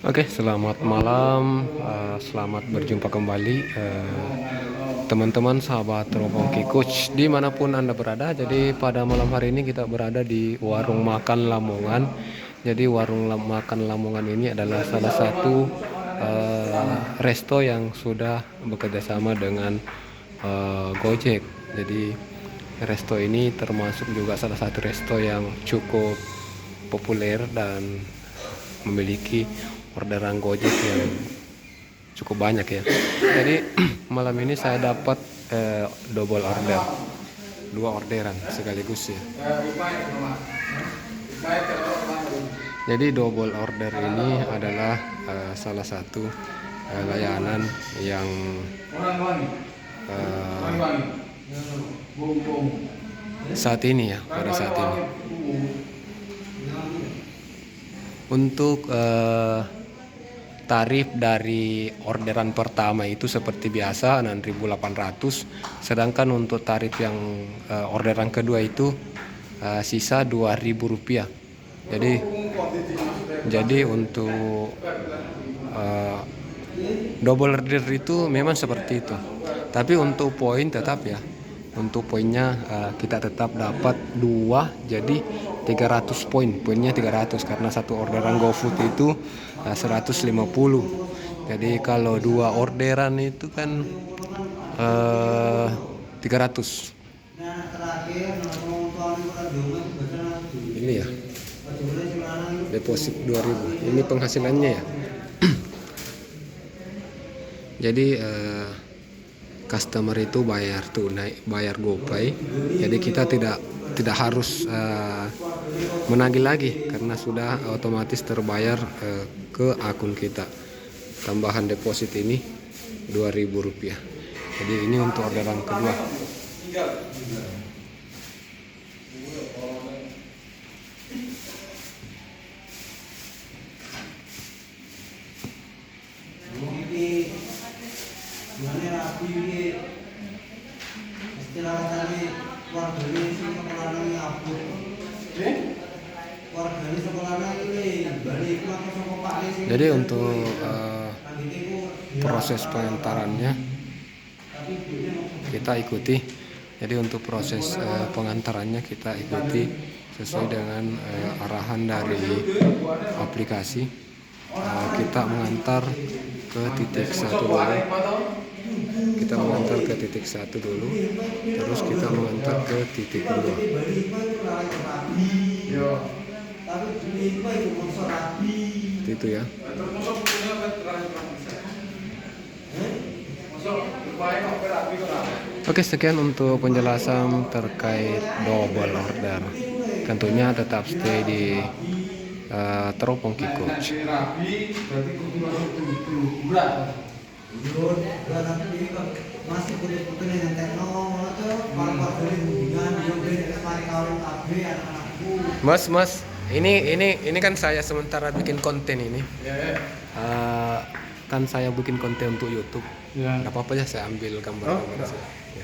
Oke, selamat malam, selamat berjumpa kembali teman-teman sahabat Teropongki Coach dimanapun Anda berada. Jadi pada malam hari ini kita berada di warung makan Lamongan. Jadi makan Lamongan ini adalah salah satu resto yang sudah bekerja sama dengan Gojek. Jadi resto ini termasuk juga salah satu resto yang cukup populer dan memiliki orderan Gojek yang cukup banyak ya. Jadi malam ini saya dapat double order, 2 orderan sekaligus ya. Jadi double order ini adalah salah satu layanan yang saat ini ya, pada saat ini. Untuk tarif dari orderan pertama itu seperti biasa 6.800, sedangkan untuk tarif yang orderan kedua itu sisa Rp2.000. Jadi untuk double order itu memang seperti itu. Tapi untuk poin tetap ya. Untuk poinnya kita tetap dapat 2, jadi 300 poin. Poinnya 300 karena satu orderan GoFood itu 150. Jadi kalau 2 orderan itu kan 300. Ini ya. Deposit 2.000. Ini penghasilannya ya. Jadi customer itu bayar tunai, bayar GoPay. Jadi kita tidak harus menagih lagi karena sudah otomatis terbayar ke akun kita. Tambahan deposit ini Rp2.000. Jadi ini untuk orderan kedua. Jadi untuk proses pengantarannya kita ikuti. Jadi untuk proses pengantarannya kita ikuti sesuai dengan arahan dari aplikasi. Kita mengantar ke titik 1 dulu. Kita mengantar ke titik 1 dulu, terus kita mengantar ke titik 2. Itu ya. Oke, sekian untuk penjelasan terkait double order. Tentunya tetap stay di Teropongki Coach. Mas, ini kan saya sementara bikin konten ini. Kan saya bikin konten untuk YouTube. Nggak apa-apa ya, saya ambil gambar-gambar. Ya.